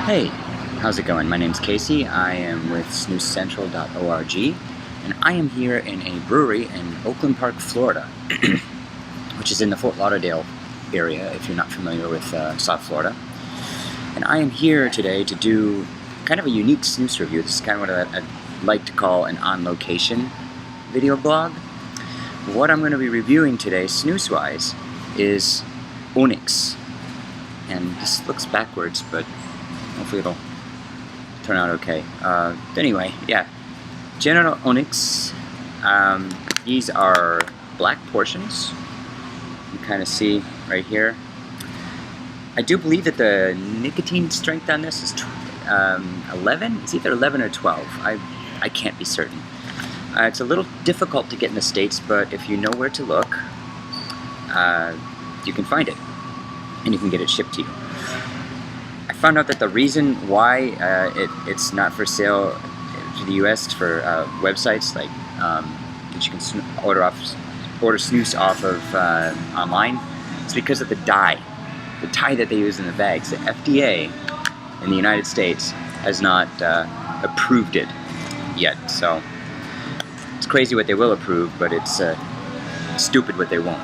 Hey, how's it going? My name's Casey. I am with SnusCENTRAL.org, and I am here in a brewery in Oakland Park, Florida, which is in the Fort Lauderdale area, if you're not familiar with South Florida. And I am here today to do kind of a unique snus review. This is kind of what I'd like to call an on-location video blog. What I'm going to be reviewing today, snus-wise, is Onyx. And this looks backwards, but hopefully it'll turn out okay. Anyway, yeah, General Onyx. These are black portions. You kind of see right here. I do believe that the nicotine strength on this is 11. It's either 11 or 12. I can't be certain. It's a little difficult to get in the States, but if you know where to look, you can find it, and you can get it shipped to you. I found out that the reason why it's not for sale to the U.S. for websites like that you can order snus off of online, is because of the dye that they use in the bags. The FDA in the United States has not approved it yet, so it's crazy what they will approve, but it's stupid what they won't.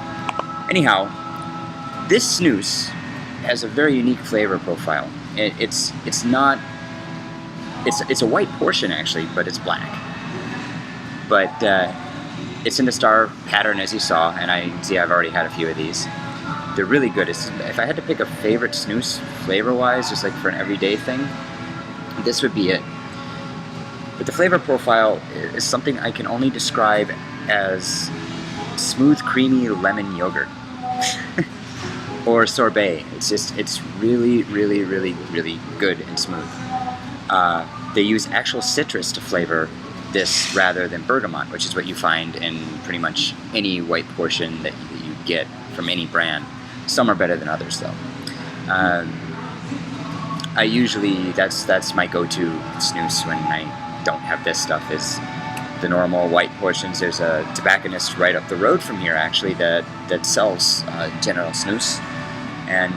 Anyhow, this snus has a very unique flavor profile. It's a white portion actually, but it's black. But it's in the star pattern, as you saw, and I see I've already had a few of these. They're really good. If I had to pick a favorite snus flavor-wise, just like for an everyday thing, this would be it. But the flavor profile is something I can only describe as smooth, creamy lemon yogurt. Or sorbet. It's really, really, really, really good and smooth. They use actual citrus to flavor this rather than bergamot, which is what you find in pretty much any white portion that you get from any brand. Some are better than others, though. I usually, that's my go-to snus when I don't have this stuff, is the normal white portions. There's a tobacconist right up the road from here, actually, that sells General Snus, and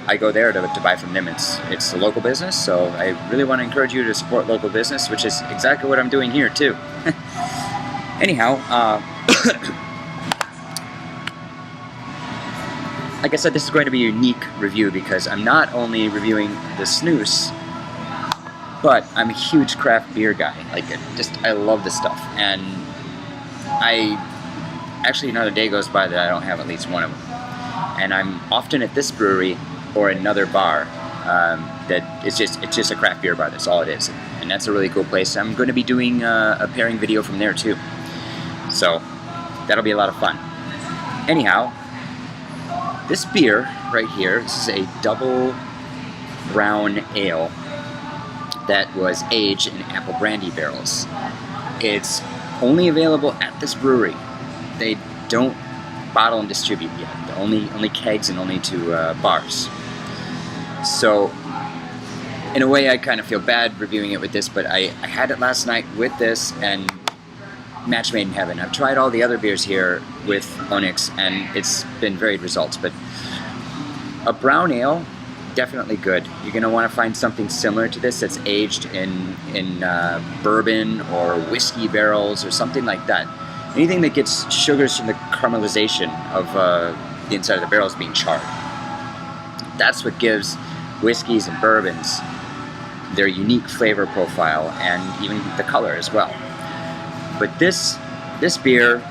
I go there to buy from them. It's a local business, so I really want to encourage you to support local business, which is exactly what I'm doing here too. Anyhow, like I said, this is going to be a unique review because I'm not only reviewing the snus, but I'm a huge craft beer guy. I love this stuff, and actually another day goes by that I don't have at least one of them. And I'm often at this brewery or another bar that it's just a craft beer bar. That's all it is, and that's a really cool place. I'm going to be doing a pairing video from there too, so that'll be a lot of fun. Anyhow, this beer right here, this is a double brown ale that was aged in apple brandy barrels. It's only available at this brewery. They don't bottle and distribute yet. Only kegs and only to bars. So in a way I kind of feel bad reviewing it with this, but I had it last night with this, and match made in heaven. I've tried all the other beers here with Onyx, and it's been varied results, but a brown ale, definitely good. You're going to want to find something similar to this that's aged in bourbon or whiskey barrels or something like that. Anything that gets sugars from the caramelization of the inside of the barrels being charred. That's what gives whiskeys and bourbons their unique flavor profile, and even the color as well. But this beer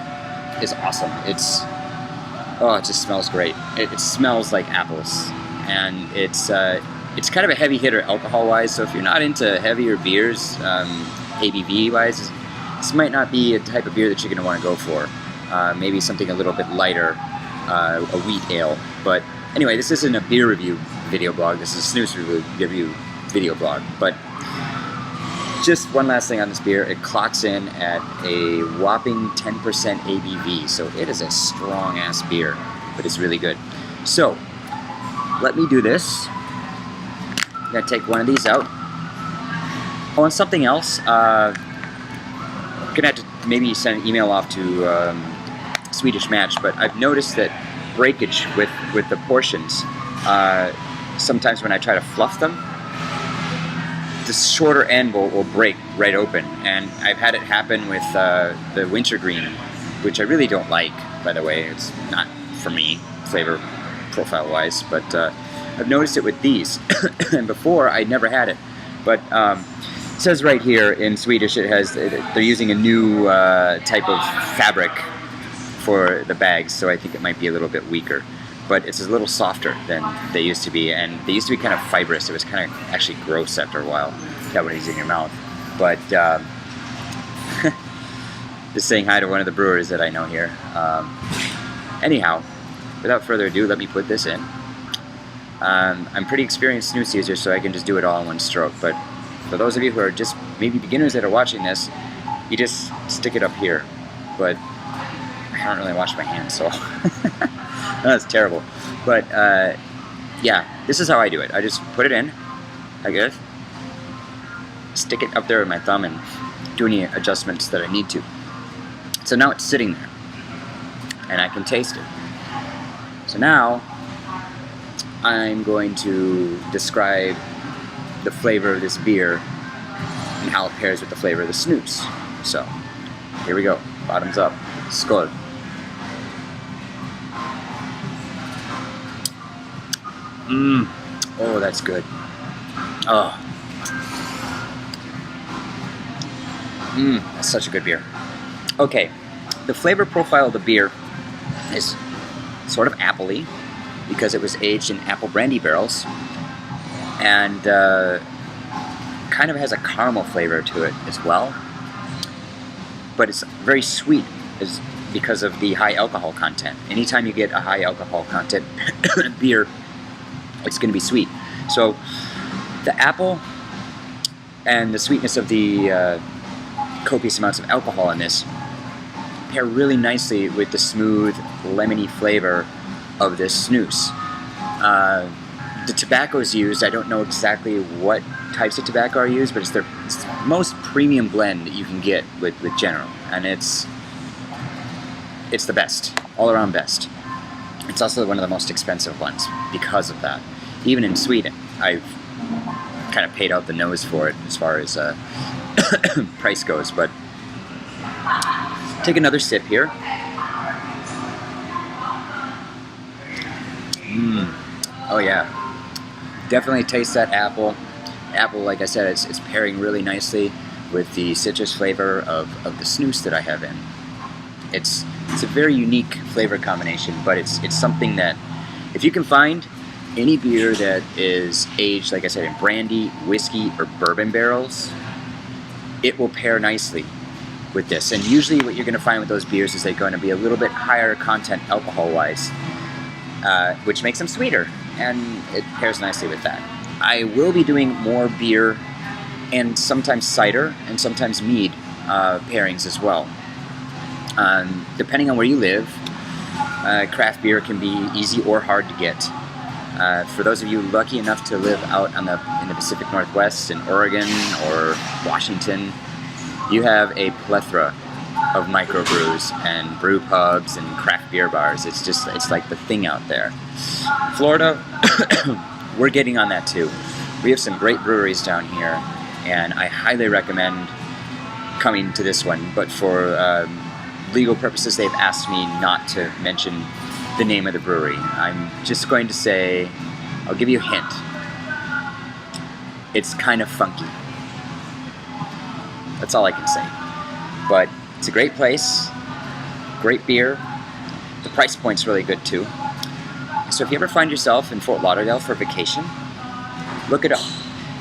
is awesome. It just smells great. It smells like apples, and it's kind of a heavy hitter alcohol-wise. So if you're not into heavier beers, ABV-wise, this might not be a type of beer that you're going to want to go for. Maybe something a little bit lighter, a wheat ale. But anyway, this isn't a beer review video blog. This is a snus review video blog. But just one last thing on this beer. It clocks in at a whopping 10% ABV. So it is a strong-ass beer, but it's really good. So let me do this. I'm going to take one of these out. Oh, and something else. I'm going to have to maybe send an email off to Swedish Match, but I've noticed that breakage with the portions, sometimes when I try to fluff them, the shorter end will break right open. And I've had it happen with the wintergreen, which I really don't like, by the way. It's not for me, flavor profile wise, but I've noticed it with these. And before I never had it, but it says right here in Swedish they're using a new type of fabric for the bags, so I think it might be a little bit weaker, but it's a little softer than they used to be, and they used to be kind of fibrous. It was kind of actually gross after a while, that when it's in your mouth. But just saying hi to one of the brewers that I know here. Anyhow, without further ado, let me put this in. I'm pretty experienced snus user, so I can just do it all in one stroke, but for those of you who are just maybe beginners that are watching this, you just stick it up here. But I don't really wash my hands, so that's terrible. But yeah, this is how I do it. I just put it in, I guess, stick it up there with my thumb and do any adjustments that I need to. So now it's sitting there, and I can taste it. So now I'm going to describe the flavor of this beer and how it pairs with the flavor of the snus. So here we go. Bottoms up. Skål. Oh, that's good. Oh. That's such a good beer. Okay, the flavor profile of the beer is sort of appley because it was aged in apple brandy barrels, and kind of has a caramel flavor to it as well. But it's very sweet because of the high alcohol content. Anytime you get a high alcohol content beer, it's going to be sweet. So the apple and the sweetness of the copious amounts of alcohol in this pair really nicely with the smooth, lemony flavor of this snus. The tobaccos used, I don't know exactly what types of tobacco are used, but it's the most premium blend that you can get with General, and it's the best, all around best. It's also one of the most expensive ones because of that. Even in Sweden, I've kind of paid out the nose for it as far as price goes, but take another sip here. Oh yeah. Definitely taste that apple. Apple, like I said, it's pairing really nicely with the citrus flavor of the snus that I have in. It's a very unique flavor combination, but it's something that if you can find any beer that is aged, like I said, in brandy, whiskey, or bourbon barrels, it will pair nicely with this. And usually what you're going to find with those beers is they're going to be a little bit higher content alcohol-wise, which makes them sweeter, and it pairs nicely with that. I will be doing more beer and sometimes cider and sometimes mead pairings as well. Depending on where you live, craft beer can be easy or hard to get. For those of you lucky enough to live out in the Pacific Northwest, in Oregon or Washington, you have a plethora of microbrews and brew pubs and craft beer bars. It's like the thing out there. Florida, we're getting on that too. We have some great breweries down here, and I highly recommend coming to this one, but for legal purposes they've asked me not to mention the name of the brewery. I'm just going to say, I'll give you a hint. It's kind of funky. That's all I can say. But it's a great place, great beer. The price point's really good too. So if you ever find yourself in Fort Lauderdale for vacation, look it up.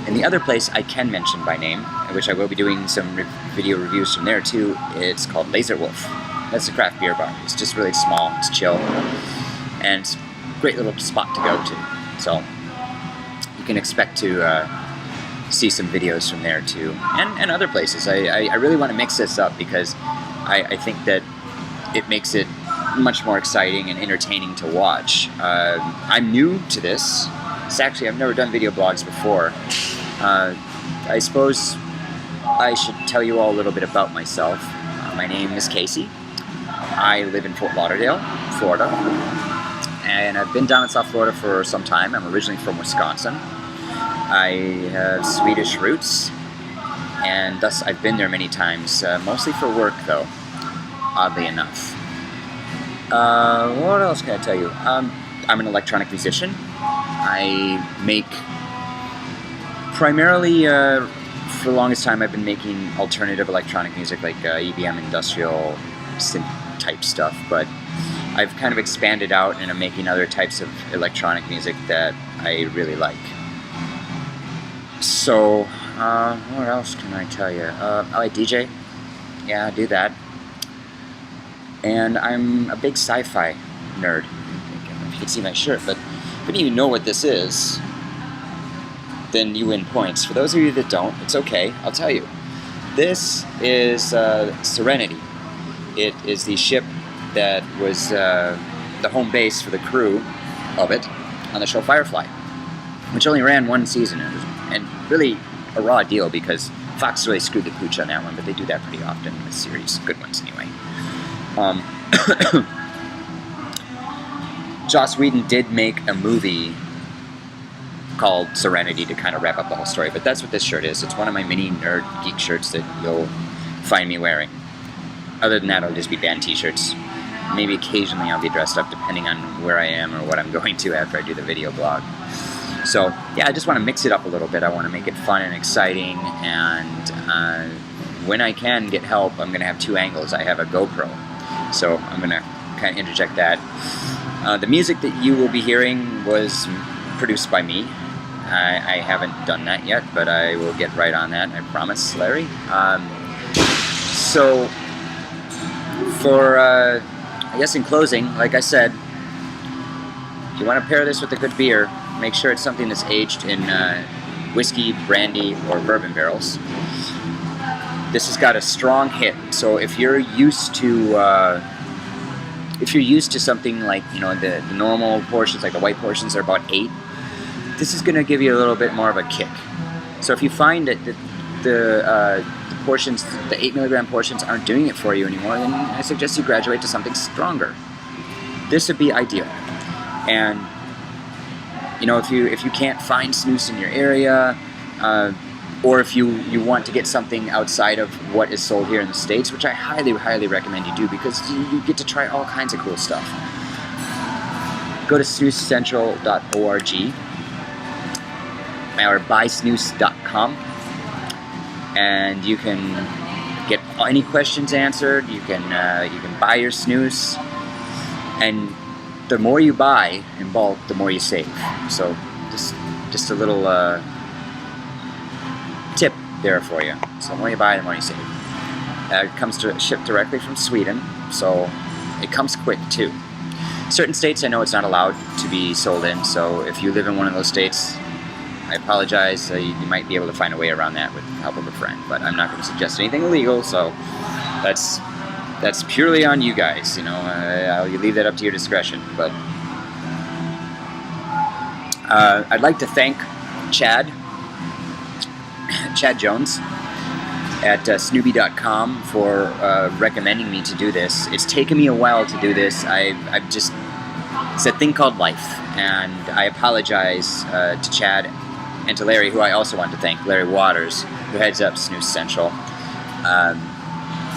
And the other place I can mention by name, which I will be doing some video reviews from there too, it's called Laser Wolf. That's a craft beer bar. It's just really small, it's chill, and it's a great little spot to go to. So you can expect to see some videos from there too, and other places. I really want to mix this up because I think that it makes it much more exciting and entertaining to watch. I'm new to this. I've never done video blogs before. I suppose I should tell you all a little bit about myself. My name is Casey. I live in Fort Lauderdale, Florida, and I've been down in South Florida for some time. I'm originally from Wisconsin. I have Swedish roots, and thus I've been there many times, mostly for work though, oddly enough. What else can I tell you? I'm an electronic musician. I make primarily, for the longest time, I've been making alternative electronic music, like EBM, industrial, synth type stuff, but I've kind of expanded out and I'm making other types of electronic music that I really like. So, what else can I tell you? I DJ. Yeah, I do that. And I'm a big sci-fi nerd. I don't know if you can see my shirt, but if any of you know what this is, then you win points. For those of you that don't, it's okay, I'll tell you. This is Serenity. It is the ship that was the home base for the crew of it on the show Firefly, which only ran one season, and really a raw deal because Fox really screwed the pooch on that one, but they do that pretty often in the series, good ones anyway. Joss Whedon did make a movie called Serenity to kind of wrap up the whole story, but that's what this shirt is. It's one of my mini nerd geek shirts that you'll find me wearing. Other than that, it'll just be band t-shirts. Maybe occasionally I'll be dressed up depending on where I am or what I'm going to after I do the video blog. So yeah, I just want to mix it up a little bit. I want to make it fun and exciting, and when I can get help, I'm going to have two angles. I have a GoPro, so I'm going to kind of interject that. The music that you will be hearing was produced by me. I haven't done that yet, but I will get right on that, I promise, Larry. So, for, I guess in closing, like I said, if you want to pair this with a good beer, make sure it's something that's aged in whiskey, brandy, or bourbon barrels. This has got a strong hit, so if you're used to something like, you know, the normal portions, like the white portions are about 8, this is going to give you a little bit more of a kick. So if you find that the portions, the 8 milligram portions aren't doing it for you anymore, then I suggest you graduate to something stronger. This would be ideal. And you know, if you can't find snus in your area, or if you want to get something outside of what is sold here in the States, which I highly, highly recommend you do, because you get to try all kinds of cool stuff. Go to SnusCENTRAL.org or buysnus.com, and you can get any questions answered. You can buy your snus, and the more you buy in bulk, the more you save. So just a little tip there for you. So the more you buy, the more you save. It comes shipped directly from Sweden, so it comes quick too. Certain states I know it's not allowed to be sold in, so if you live in one of those states, I apologize. You might be able to find a way around that with the help of a friend, but I'm not going to suggest anything illegal, so that's purely on you guys. You know, I'll leave that up to your discretion. But I'd like to thank Chad Jones at Snoopy.com for recommending me to do this. It's taken me a while to do this. It's a thing called life, and I apologize to Chad and to Larry, who I also want to thank, Larry Waters, who heads up Snus Central.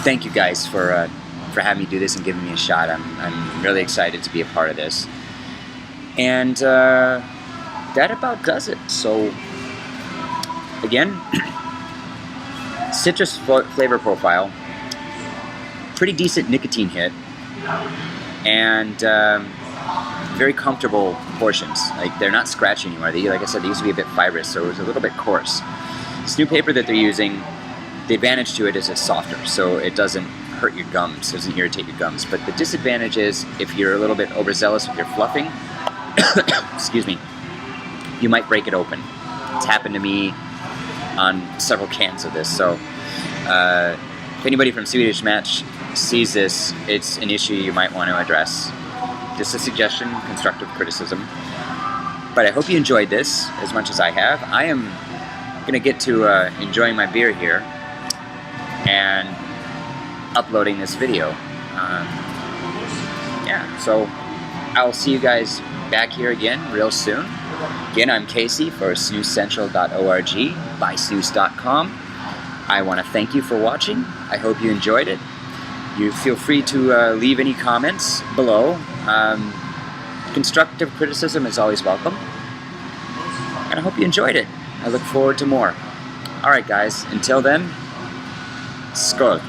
Thank you guys for having me do this and giving me a shot. I'm really excited to be a part of this. And that about does it. So, again, citrus flavor profile, pretty decent nicotine hit, and very comfortable portions. Like, they're not scratchy anymore. Like I said, they used to be a bit fibrous, so it was a little bit coarse. This new paper that they're using, the advantage to it is it's softer, so it doesn't hurt your gums, doesn't irritate your gums. But the disadvantage is if you're a little bit overzealous with your fluffing, excuse me, you might break it open. It's happened to me on several cans of this. So if anybody from Swedish Match sees this, it's an issue you might want to address. Just a suggestion, constructive criticism. But I hope you enjoyed this as much as I have. I am going to get to enjoying my beer here and uploading this video. Yeah, so I'll see you guys back here again real soon. Again, I'm Casey for SnusCENTRAL.org, bysnus.com. I want to thank you for watching. I hope you enjoyed it. You feel free to leave any comments below. Constructive criticism is always welcome. And I hope you enjoyed it. I look forward to more. Alright guys, until then, skål.